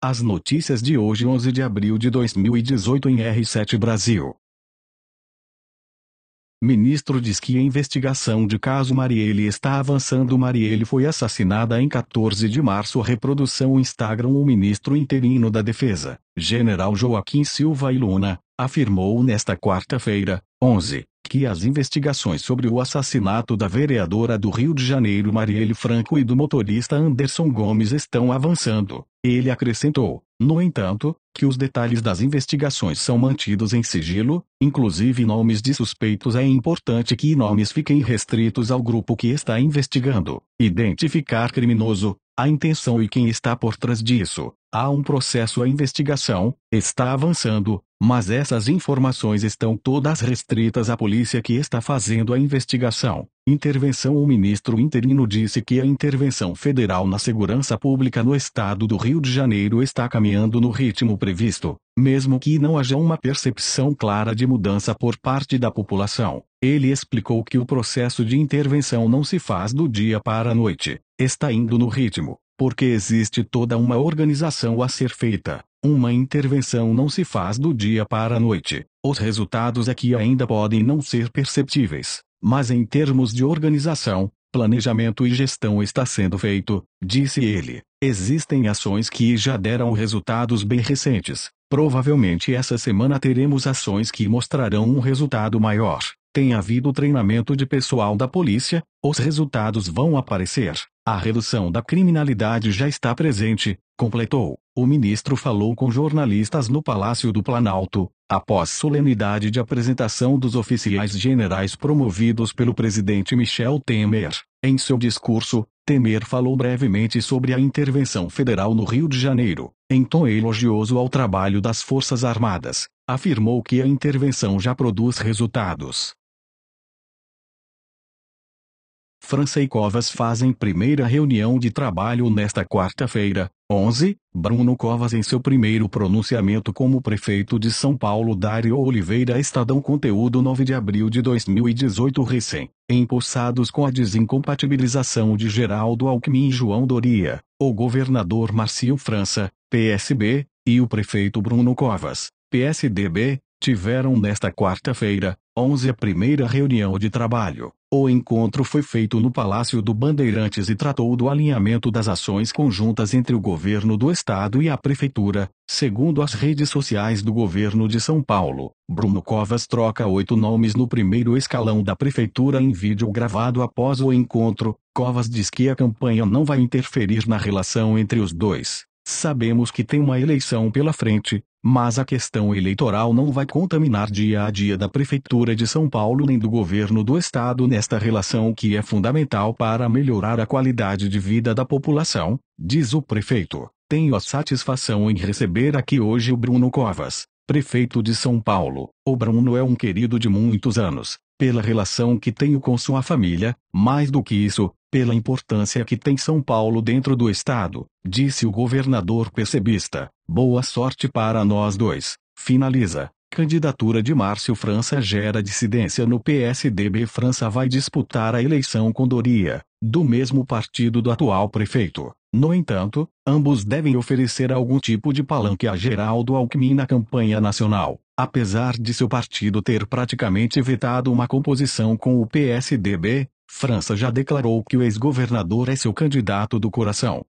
As notícias de hoje, 11 de abril de 2018, em R7 Brasil. Ministro diz que a investigação de caso Marielle está avançando. Marielle foi assassinada em 14 de março. Reprodução Instagram. O ministro interino da Defesa, General Joaquim Silva e Luna, afirmou nesta quarta-feira, 11, que as investigações sobre o assassinato da vereadora do Rio de Janeiro Marielle Franco e do motorista Anderson Gomes estão avançando. Ele acrescentou, no entanto, que os detalhes das investigações são mantidos em sigilo, inclusive nomes de suspeitos. É importante que nomes fiquem restritos ao grupo que está investigando. Identificar criminoso, a intenção e quem está por trás disso. Há um processo. A investigação está avançando, mas essas informações estão todas restritas à polícia que está fazendo a investigação. Intervenção. O ministro interino disse que a intervenção federal na segurança pública no estado do Rio de Janeiro está caminhando no ritmo previsto, mesmo que não haja uma percepção clara de mudança por parte da população. Ele explicou que o processo de intervenção não se faz do dia para a noite. Está indo no ritmo, porque existe toda uma organização a ser feita. Uma intervenção não se faz do dia para a noite. Os resultados aqui ainda podem não ser perceptíveis, mas em termos de organização, planejamento e gestão está sendo feito, disse ele. Existem ações que já deram resultados bem recentes. Provavelmente essa semana teremos ações que mostrarão um resultado maior. Tem havido treinamento de pessoal da polícia, os resultados vão aparecer. A redução da criminalidade já está presente, completou. O ministro falou com jornalistas no Palácio do Planalto, após solenidade de apresentação dos oficiais generais promovidos pelo presidente Michel Temer. Em seu discurso, Temer falou brevemente sobre a intervenção federal no Rio de Janeiro. Em tom elogioso ao trabalho das Forças Armadas, afirmou que a intervenção já produz resultados. França e Covas fazem primeira reunião de trabalho nesta quarta-feira, 11. Bruno Covas em seu primeiro pronunciamento como prefeito de São Paulo. Dário Oliveira. Estadão. Conteúdo 9 de abril de 2018. Empossados com a desincompatibilização de Geraldo Alckmin e João Doria, o governador Marcio França, PSB, e o prefeito Bruno Covas, PSDB, tiveram nesta quarta-feira, 11, a primeira reunião de trabalho. O encontro foi feito no Palácio do Bandeirantes e tratou do alinhamento das ações conjuntas entre o governo do estado e a prefeitura, segundo as redes sociais do governo de São Paulo. Bruno Covas troca 8 nomes no primeiro escalão da prefeitura. Em vídeo gravado após o encontro, Covas diz que a campanha não vai interferir na relação entre os dois. Sabemos que tem uma eleição pela frente, mas a questão eleitoral não vai contaminar dia a dia da Prefeitura de São Paulo nem do governo do estado nesta relação que é fundamental para melhorar a qualidade de vida da população, diz o prefeito. Tenho a satisfação em receber aqui hoje o Bruno Covas, prefeito de São Paulo. O Bruno é um querido de muitos anos, pela relação que tenho com sua família, mais do que isso, pela importância que tem São Paulo dentro do estado, disse o governador PSBista. Boa sorte para nós dois. Finaliza. Candidatura de Márcio França gera dissidência no PSDB. França vai disputar a eleição com Doria, do mesmo partido do atual prefeito. No entanto, ambos devem oferecer algum tipo de palanque a Geraldo Alckmin na campanha nacional. Apesar de seu partido ter praticamente vetado uma composição com o PSDB, França já declarou que o ex-governador é seu candidato do coração.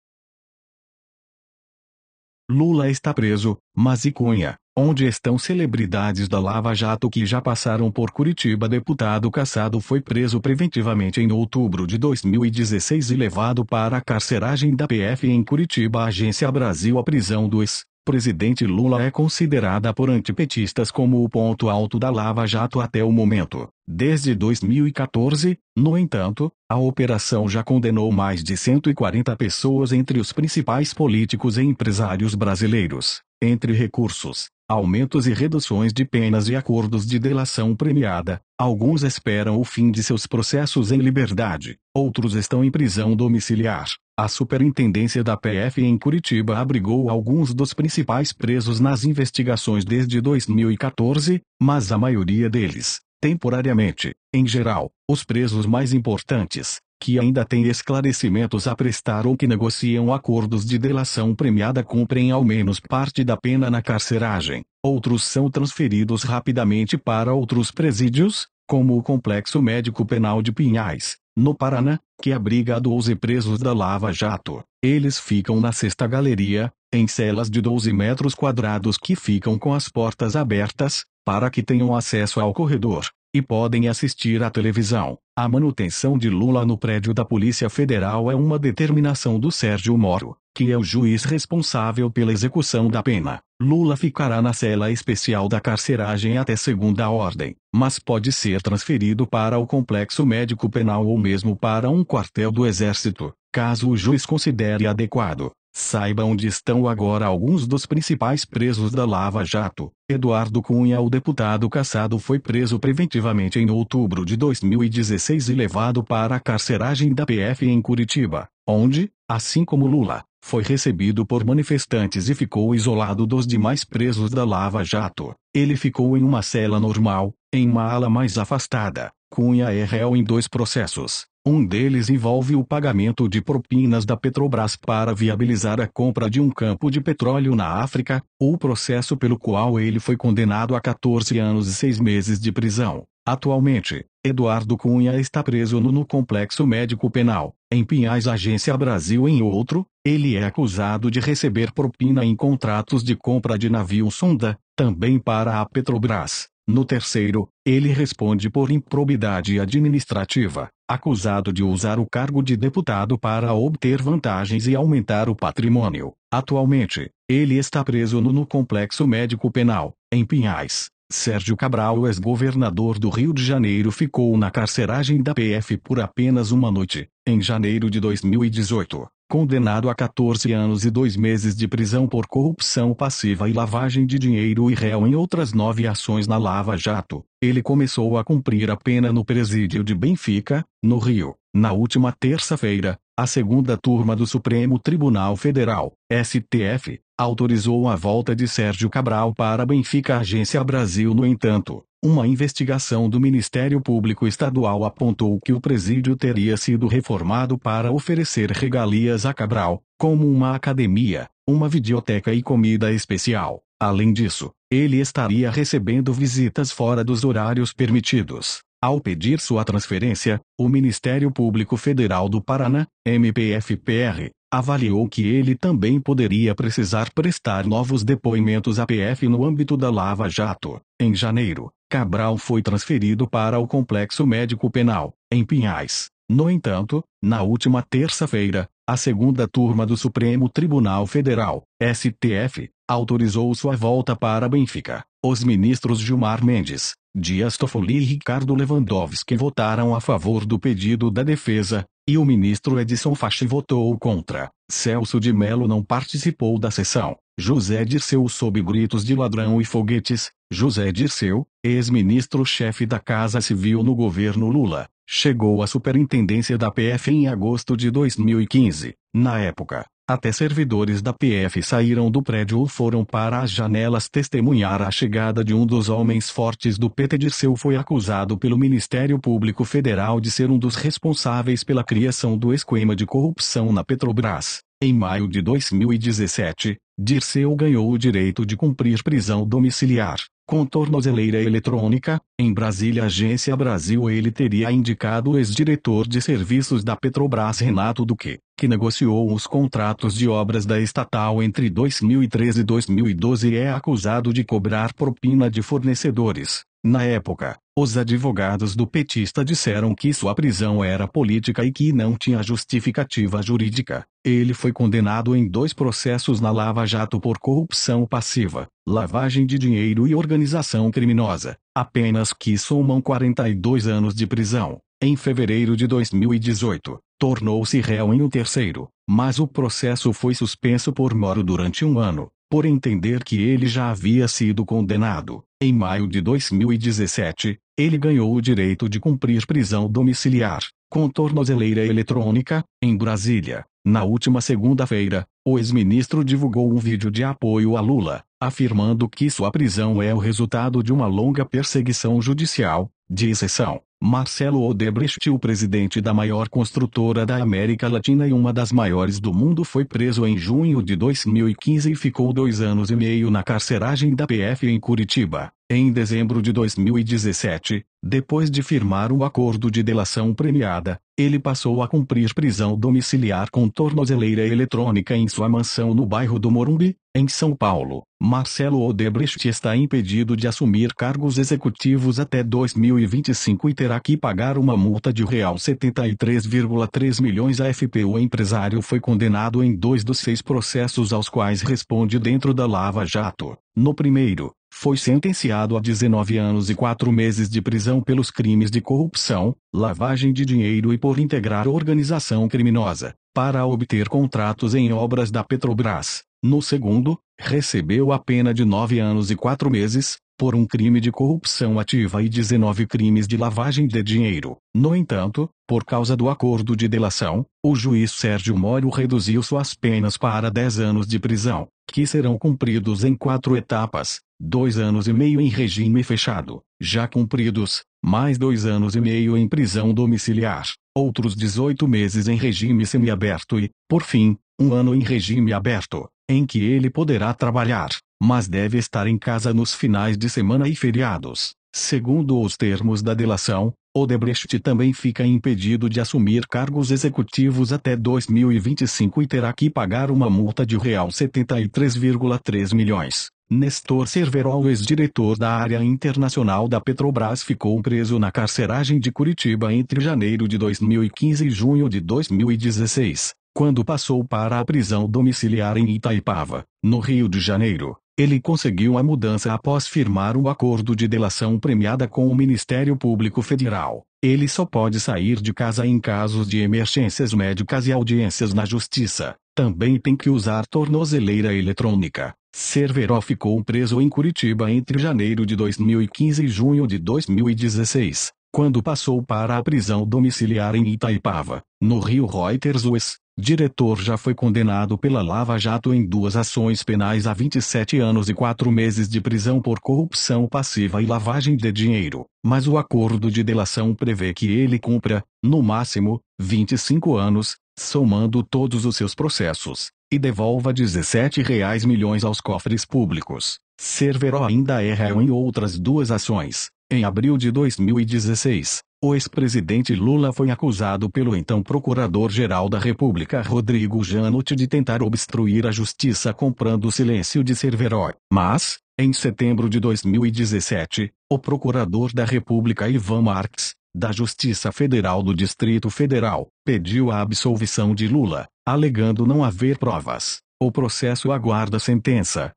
Lula está preso, mas e Cunha? Onde estão celebridades da Lava Jato que já passaram por Curitiba? Deputado Cassado foi preso preventivamente em outubro de 2016 e levado para a carceragem da PF em Curitiba. Agência Brasil. A prisão do ex-presidente Lula é considerada por antipetistas como o ponto alto da Lava Jato até o momento. Desde 2014, no entanto, a operação já condenou mais de 140 pessoas entre os principais políticos e empresários brasileiros. Entre recursos, aumentos e reduções de penas e acordos de delação premiada, alguns esperam o fim de seus processos em liberdade, outros estão em prisão domiciliar. A Superintendência da PF em Curitiba abrigou alguns dos principais presos nas investigações desde 2014, mas a maioria deles, temporariamente. Em geral, os presos mais importantes, que ainda têm esclarecimentos a prestar ou que negociam acordos de delação premiada cumprem ao menos parte da pena na carceragem. Outros são transferidos rapidamente para outros presídios, como o Complexo Médico Penal de Pinhais, no Paraná, que abriga 12 presos da Lava Jato. Eles ficam na sexta galeria, em celas de 12 metros quadrados que ficam com as portas abertas, para que tenham acesso ao corredor, e podem assistir à televisão. A manutenção de Lula no prédio da Polícia Federal é uma determinação do Sérgio Moro, que é o juiz responsável pela execução da pena. Lula ficará na cela especial da carceragem até segunda ordem, mas pode ser transferido para o Complexo Médico Penal ou mesmo para um quartel do Exército, caso o juiz considere adequado. Saiba onde estão agora alguns dos principais presos da Lava Jato. Eduardo Cunha, o deputado cassado, foi preso preventivamente em outubro de 2016 e levado para a carceragem da PF em Curitiba, onde, assim como Lula, foi recebido por manifestantes e ficou isolado dos demais presos da Lava Jato. Ele ficou em uma cela normal, em uma ala mais afastada. Cunha é réu em 2 processos. Um deles envolve o pagamento de propinas da Petrobras para viabilizar a compra de um campo de petróleo na África, o processo pelo qual ele foi condenado a 14 anos e 6 meses de prisão. Atualmente, Eduardo Cunha está preso no Complexo Médico Penal, em Pinhais, Agência Brasil. Em outro, ele é acusado de receber propina em contratos de compra de navio sonda, também para a Petrobras. No terceiro, ele responde por improbidade administrativa, acusado de usar o cargo de deputado para obter vantagens e aumentar o patrimônio. Atualmente, ele está preso no Complexo Médico Penal, em Pinhais. Sérgio Cabral, ex-governador do Rio de Janeiro, ficou na carceragem da PF por apenas uma noite, em janeiro de 2018. Condenado a 14 anos e 2 meses de prisão por corrupção passiva e lavagem de dinheiro e réu em outras 9 ações na Lava Jato, ele começou a cumprir a pena no presídio de Benfica, no Rio. Na última terça-feira, a segunda turma do Supremo Tribunal Federal, STF, autorizou a volta de Sérgio Cabral para Benfica, Agência Brasil. No entanto, uma investigação do Ministério Público Estadual apontou que o presídio teria sido reformado para oferecer regalias a Cabral, como uma academia, uma videoteca e comida especial. Além disso, ele estaria recebendo visitas fora dos horários permitidos. Ao pedir sua transferência, o Ministério Público Federal do Paraná, MPF-PR, avaliou que ele também poderia precisar prestar novos depoimentos à PF no âmbito da Lava Jato. Em janeiro, Cabral foi transferido para o Complexo Médico Penal, em Pinhais. No entanto, na última terça-feira, a segunda turma do Supremo Tribunal Federal, STF, autorizou sua volta para Benfica. Os ministros Gilmar Mendes, Dias Toffoli e Ricardo Lewandowski votaram a favor do pedido da defesa, e o ministro Edson Fachin votou contra. Celso de Mello não participou da sessão. José Dirceu, sob gritos de ladrão e foguetes. José Dirceu, ex-ministro-chefe da Casa Civil no governo Lula, chegou à superintendência da PF em agosto de 2015. Na época, até servidores da PF saíram do prédio ou foram para as janelas testemunhar a chegada de um dos homens fortes do PT. Dirceu foi acusado pelo Ministério Público Federal de ser um dos responsáveis pela criação do esquema de corrupção na Petrobras. Em maio de 2017, Dirceu ganhou o direito de cumprir prisão domiciliar, com tornozeleira eletrônica, em Brasília, Agência Brasil. Ele teria indicado o ex-diretor de serviços da Petrobras, Renato Duque, que negociou os contratos de obras da estatal entre 2013 e 2012 e é acusado de cobrar propina de fornecedores. Na época, os advogados do petista disseram que sua prisão era política e que não tinha justificativa jurídica. Ele foi condenado em 2 processos na Lava Jato por corrupção passiva, lavagem de dinheiro e organização criminosa, apenas que somam 42 anos de prisão. Em fevereiro de 2018, tornou-se réu em um terceiro, mas o processo foi suspenso por Moro durante 1 ano, por entender que ele já havia sido condenado. Em maio de 2017, ele ganhou o direito de cumprir prisão domiciliar, com tornozeleira eletrônica, em Brasília. Na última segunda-feira, o ex-ministro divulgou um vídeo de apoio a Lula, afirmando que sua prisão é o resultado de uma longa perseguição judicial, de exceção. Marcelo Odebrecht, o presidente da maior construtora da América Latina e uma das maiores do mundo, foi preso em junho de 2015 e ficou 2 anos e meio na carceragem da PF em Curitiba. Em dezembro de 2017, depois de firmar o acordo de delação premiada, ele passou a cumprir prisão domiciliar com tornozeleira eletrônica em sua mansão no bairro do Morumbi, em São Paulo. Marcelo Odebrecht está impedido de assumir cargos executivos até 2025 e terá que pagar uma multa de R$ 73,3 milhões. A AFP. O empresário foi condenado em 2 dos 6 processos aos quais responde dentro da Lava Jato. No primeiro, foi sentenciado a 19 anos e 4 meses de prisão pelos crimes de corrupção, lavagem de dinheiro e por integrar organização criminosa, para obter contratos em obras da Petrobras. No segundo, recebeu a pena de 9 anos e 4 meses, por um crime de corrupção ativa e 19 crimes de lavagem de dinheiro. No entanto, por causa do acordo de delação, o juiz Sérgio Moro reduziu suas penas para 10 anos de prisão, que serão cumpridos em 4 etapas, 2 anos e meio em regime fechado, já cumpridos, mais 2 anos e meio em prisão domiciliar, outros 18 meses em regime semiaberto e, por fim, 1 ano em regime aberto, em que ele poderá trabalhar, mas deve estar em casa nos finais de semana e feriados. Segundo os termos da delação, Odebrecht também fica impedido de assumir cargos executivos até 2025 e terá que pagar uma multa de R$ 73,3 milhões. Nestor Cerveró, ex-diretor da área internacional da Petrobras, ficou preso na carceragem de Curitiba entre janeiro de 2015 e junho de 2016, quando passou para a prisão domiciliar em Itaipava, no Rio de Janeiro. Ele conseguiu a mudança após firmar o acordo de delação premiada com o Ministério Público Federal. Ele só pode sair de casa em casos de emergências médicas e audiências na Justiça. Também tem que usar tornozeleira eletrônica. Cerveró ficou preso em Curitiba entre janeiro de 2015 e junho de 2016, quando passou para a prisão domiciliar em Itaipava, no Rio. Reuters. O ex-diretor já foi condenado pela Lava Jato em 2 ações penais a 27 anos e 4 meses de prisão por corrupção passiva e lavagem de dinheiro, mas o acordo de delação prevê que ele cumpra, no máximo, 25 anos, somando todos os seus processos, e devolva R$ 17 milhões aos cofres públicos. Cerveró ainda é réu em outras 2 ações. Em abril de 2016, o ex-presidente Lula foi acusado pelo então Procurador-Geral da República Rodrigo Janot de tentar obstruir a justiça comprando o silêncio de Cerveró. Mas, em setembro de 2017, o Procurador da República Ivan Marques, da Justiça Federal do Distrito Federal, pediu a absolvição de Lula, alegando não haver provas. O processo aguarda sentença.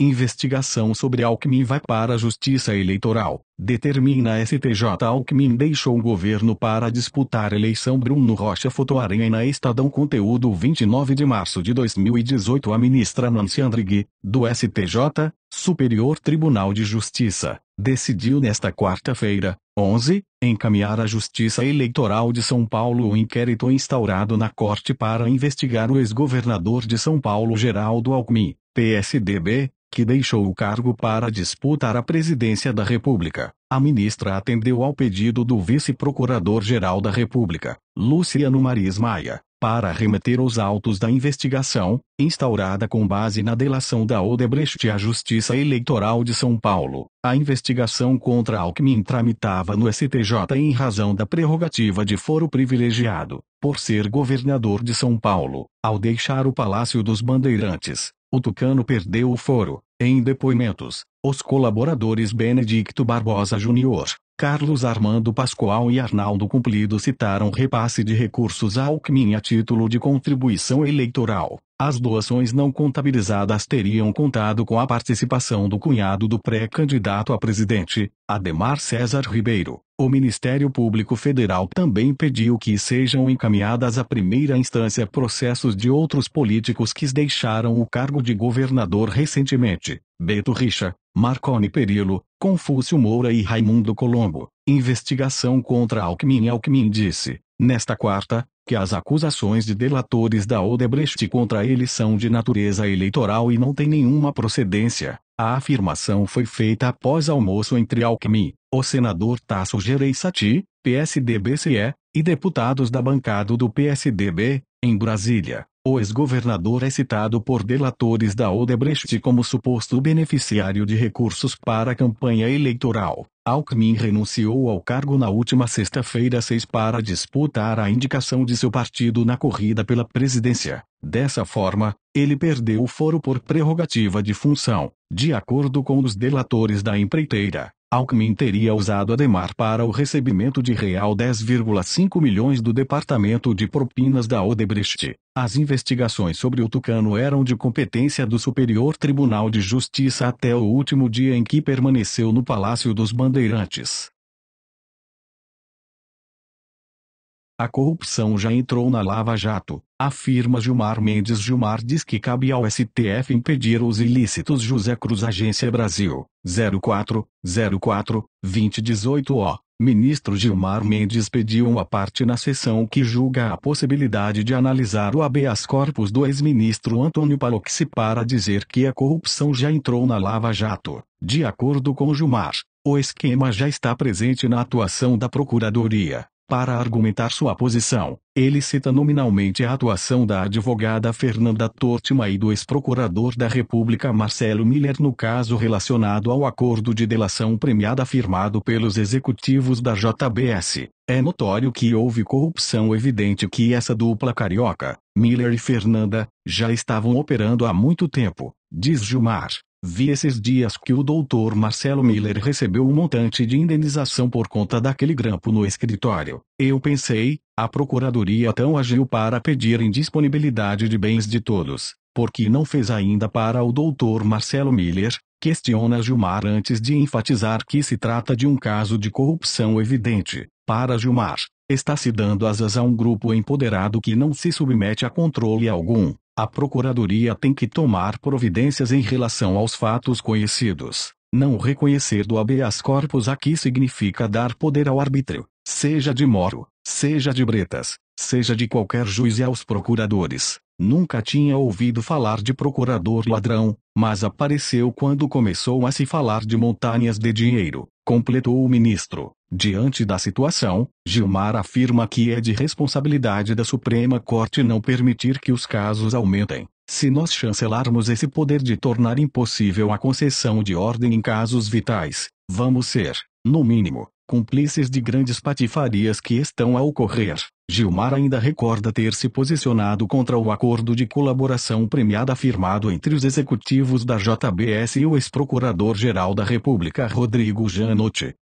Investigação sobre Alckmin vai para a Justiça Eleitoral. Determina STJ. Alckmin deixou o governo para disputar eleição. Bruno Rocha. Foto Arena. Estadão. Conteúdo 29 de março de 2018. A ministra Nancy Andrighi, do STJ, Superior Tribunal de Justiça, decidiu nesta quarta-feira, 11, encaminhar à Justiça Eleitoral de São Paulo o inquérito instaurado na Corte para investigar o ex-governador de São Paulo Geraldo Alckmin, PSDB, que deixou o cargo para disputar a presidência da República. A ministra atendeu ao pedido do vice-procurador-geral da República, Luciano Maris Maia, para remeter os autos da investigação, instaurada com base na delação da Odebrecht à Justiça Eleitoral de São Paulo. A investigação contra Alckmin tramitava no STJ em razão da prerrogativa de foro privilegiado, por ser governador de São Paulo. Ao deixar o Palácio dos Bandeirantes, o tucano perdeu o foro. Em depoimentos, os colaboradores Benedicto Barbosa Júnior, Carlos Armando Pascoal e Arnaldo Cumplido citaram repasse de recursos a Alckmin a título de contribuição eleitoral. As doações não contabilizadas teriam contado com a participação do cunhado do pré-candidato a presidente, Ademar César Ribeiro. O Ministério Público Federal também pediu que sejam encaminhadas à primeira instância processos de outros políticos que deixaram o cargo de governador recentemente: Beto Richa, Marconi Perillo, Confúcio Moura e Raimundo Colombo. Investigação contra Alckmin. Alckmin disse, nesta quarta, que as acusações de delatores da Odebrecht contra ele são de natureza eleitoral e não têm nenhuma procedência. A afirmação foi feita após almoço entre Alckmin, o senador Tasso Gereissati, PSDB-CE, e deputados da bancada do PSDB, em Brasília. O ex-governador é citado por delatores da Odebrecht como suposto beneficiário de recursos para a campanha eleitoral. Alckmin renunciou ao cargo na última sexta-feira 6 para disputar a indicação de seu partido na corrida pela presidência. Dessa forma, ele perdeu o foro por prerrogativa de função. De acordo com os delatores da empreiteira, Alckmin teria usado Ademar para o recebimento de real 10,5 milhões do Departamento de Propinas da Odebrecht. As investigações sobre o tucano eram de competência do Superior Tribunal de Justiça até o último dia em que permaneceu no Palácio dos Bandeirantes. A corrupção já entrou na Lava Jato, afirma Gilmar Mendes. Gilmar diz que cabe ao STF impedir os ilícitos. José Cruz, Agência Brasil, 04/04/2018. Ministro Gilmar Mendes pediu uma parte na sessão que julga a possibilidade de analisar o habeas corpus do ex-ministro Antônio Palocci para dizer que a corrupção já entrou na Lava Jato. De acordo com Gilmar, o esquema já está presente na atuação da Procuradoria. Para argumentar sua posição, ele cita nominalmente a atuação da advogada Fernanda Tortima e do ex-procurador da República Marcelo Miller no caso relacionado ao acordo de delação premiada firmado pelos executivos da JBS. É notório que houve corrupção evidente que essa dupla carioca, Miller e Fernanda, já estavam operando há muito tempo, diz Gilmar. Vi esses dias que o doutor Marcelo Miller recebeu um montante de indenização por conta daquele grampo no escritório. Eu pensei, a Procuradoria então agiu para pedir indisponibilidade de bens de todos, porque não fez ainda para o doutor Marcelo Miller, questiona Gilmar antes de enfatizar que se trata de um caso de corrupção evidente. Para Gilmar, está se dando asas a um grupo empoderado que não se submete a controle algum. A Procuradoria tem que tomar providências em relação aos fatos conhecidos. Não reconhecer do habeas corpus aqui significa dar poder ao arbítrio, seja de Moro, seja de Bretas, seja de qualquer juiz e aos procuradores. Nunca tinha ouvido falar de procurador ladrão, mas apareceu quando começou a se falar de montanhas de dinheiro, completou o ministro. Diante da situação, Gilmar afirma que é de responsabilidade da Suprema Corte não permitir que os casos aumentem. Se nós chancelarmos esse poder de tornar impossível a concessão de ordem em casos vitais, vamos ser, no mínimo, cúmplices de grandes patifarias que estão a ocorrer. Gilmar ainda recorda ter se posicionado contra o acordo de colaboração premiada firmado entre os executivos da JBS e o ex-procurador-geral da República Rodrigo Janot.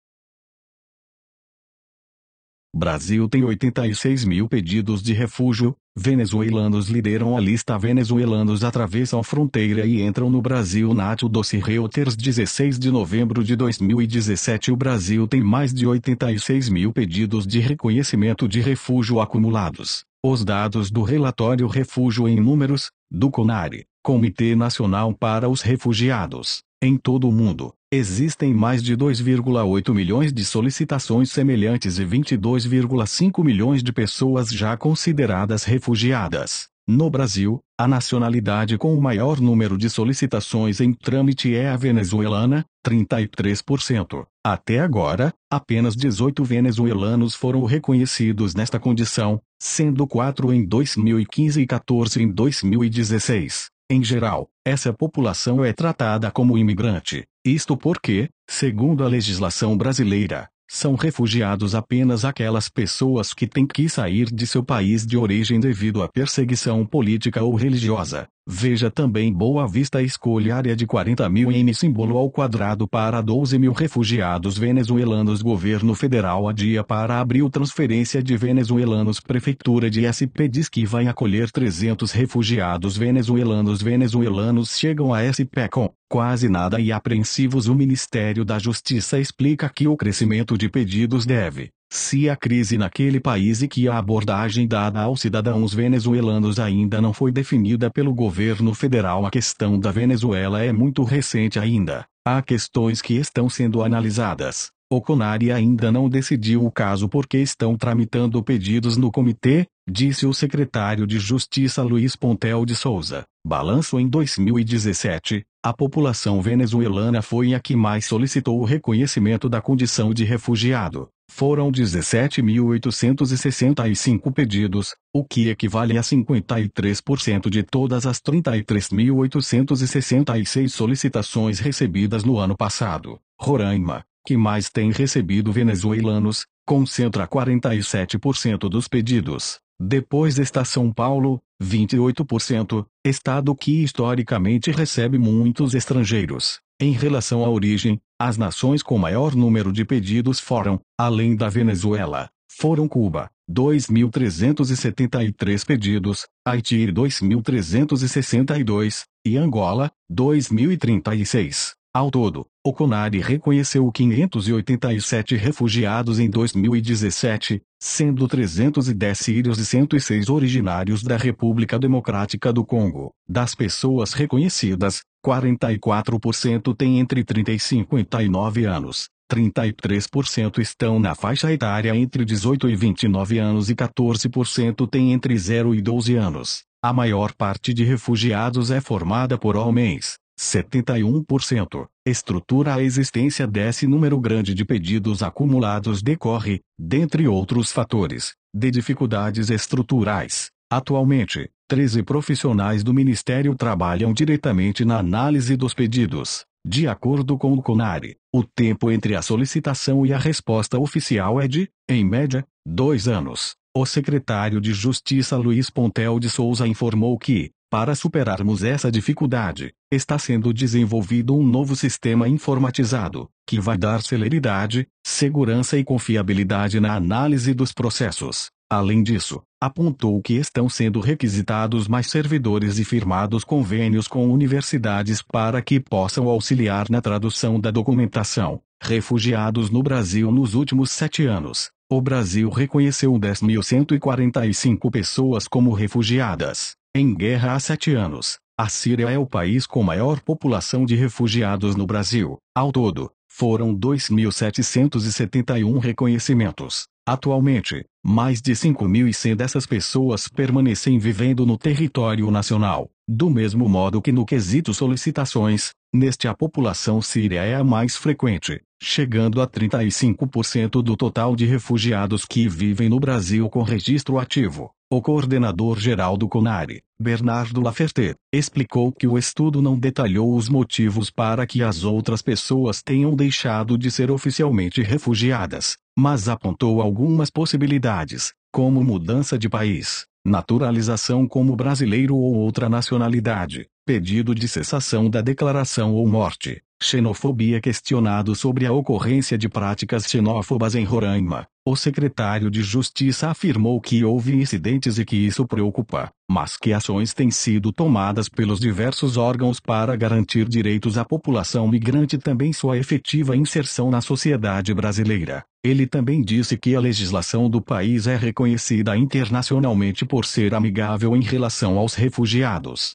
Brasil tem 86 mil pedidos de refúgio. Venezuelanos lideram a lista. Venezuelanos atravessam a fronteira e entram no Brasil. Nato Doce Reuters, 16 de novembro de 2017. O Brasil tem mais de 86 mil pedidos de reconhecimento de refúgio acumulados. Os dados do relatório Refúgio em Números, do CONARE, Comitê Nacional para os Refugiados. Em todo o mundo, existem mais de 2,8 milhões de solicitações semelhantes e 22,5 milhões de pessoas já consideradas refugiadas. No Brasil, a nacionalidade com o maior número de solicitações em trâmite é a venezuelana, 33%. Até agora, apenas 18 venezuelanos foram reconhecidos nesta condição, sendo 4 em 2015 e 14 em 2016. Em geral, essa população é tratada como imigrante. Isto porque, segundo a legislação brasileira, são refugiados apenas aquelas pessoas que têm que sair de seu país de origem devido à perseguição política ou religiosa. Veja também Boa Vista. Escolha área de 40 mil em símbolo ao quadrado para 12 mil refugiados venezuelanos. Governo federal adia para abril transferência de venezuelanos. Prefeitura de SP diz que vai acolher 300 refugiados venezuelanos. Venezuelanos chegam a SP com quase nada e apreensivos. O Ministério da Justiça explica que o crescimento de pedidos deve-se à crise naquele país e que a abordagem dada aos cidadãos venezuelanos ainda não foi definida pelo governo federal. A questão da Venezuela é muito recente ainda. Há questões que estão sendo analisadas. O CONARE ainda não decidiu o caso porque estão tramitando pedidos no comitê, disse o secretário de Justiça Luiz Pontel de Souza. Balanço em 2017. A população venezuelana foi a que mais solicitou o reconhecimento da condição de refugiado. Foram 17.865 pedidos, o que equivale a 53% de todas as 33.866 solicitações recebidas no ano passado. Roraima, que mais tem recebido venezuelanos, concentra 47% dos pedidos. Depois está São Paulo, 28%, estado que historicamente recebe muitos estrangeiros. Em relação à origem, as nações com maior número de pedidos foram, além da Venezuela, foram Cuba, 2.373 pedidos, Haiti 2.362, e Angola, 2.036. Ao todo, o CONARE reconheceu 587 refugiados em 2017, sendo 310 sírios e 106 originários da República Democrática do Congo. Das pessoas reconhecidas, 44% têm entre 30 e 59 anos, 33% estão na faixa etária entre 18 e 29 anos e 14% têm entre 0 e 12 anos. A maior parte de refugiados é formada por homens. 71%. Estrutura. A existência desse número grande de pedidos acumulados decorre, dentre outros fatores, de dificuldades estruturais. Atualmente, 13 profissionais do Ministério trabalham diretamente na análise dos pedidos. De acordo com o CONARE, o tempo entre a solicitação e a resposta oficial é de, em média, 2 anos. O secretário de Justiça Luiz Pontel de Souza informou que, para superarmos essa dificuldade, está sendo desenvolvido um novo sistema informatizado, que vai dar celeridade, segurança e confiabilidade na análise dos processos. Além disso, apontou que estão sendo requisitados mais servidores e firmados convênios com universidades para que possam auxiliar na tradução da documentação. Refugiados no Brasil. Nos últimos 7 anos, o Brasil reconheceu 10.145 pessoas como refugiadas. Em guerra há 7 anos, a Síria é o país com maior população de refugiados no Brasil. Ao todo, foram 2.771 reconhecimentos. Atualmente, mais de 5.100 dessas pessoas permanecem vivendo no território nacional. Do mesmo modo que no quesito solicitações, neste a população síria é a mais frequente, chegando a 35% do total de refugiados que vivem no Brasil com registro ativo. O coordenador-geral do CONARE, Bernardo Laferte, explicou que o estudo não detalhou os motivos para que as outras pessoas tenham deixado de ser oficialmente refugiadas, mas apontou algumas possibilidades, como mudança de país, naturalização como brasileiro ou outra nacionalidade, pedido de cessação da declaração ou morte, xenofobia. Questionado sobre a ocorrência de práticas xenófobas em Roraima, o secretário de Justiça afirmou que houve incidentes e que isso preocupa, mas que ações têm sido tomadas pelos diversos órgãos para garantir direitos à população migrante e também sua efetiva inserção na sociedade brasileira. Ele também disse que a legislação do país é reconhecida internacionalmente por ser amigável em relação aos refugiados.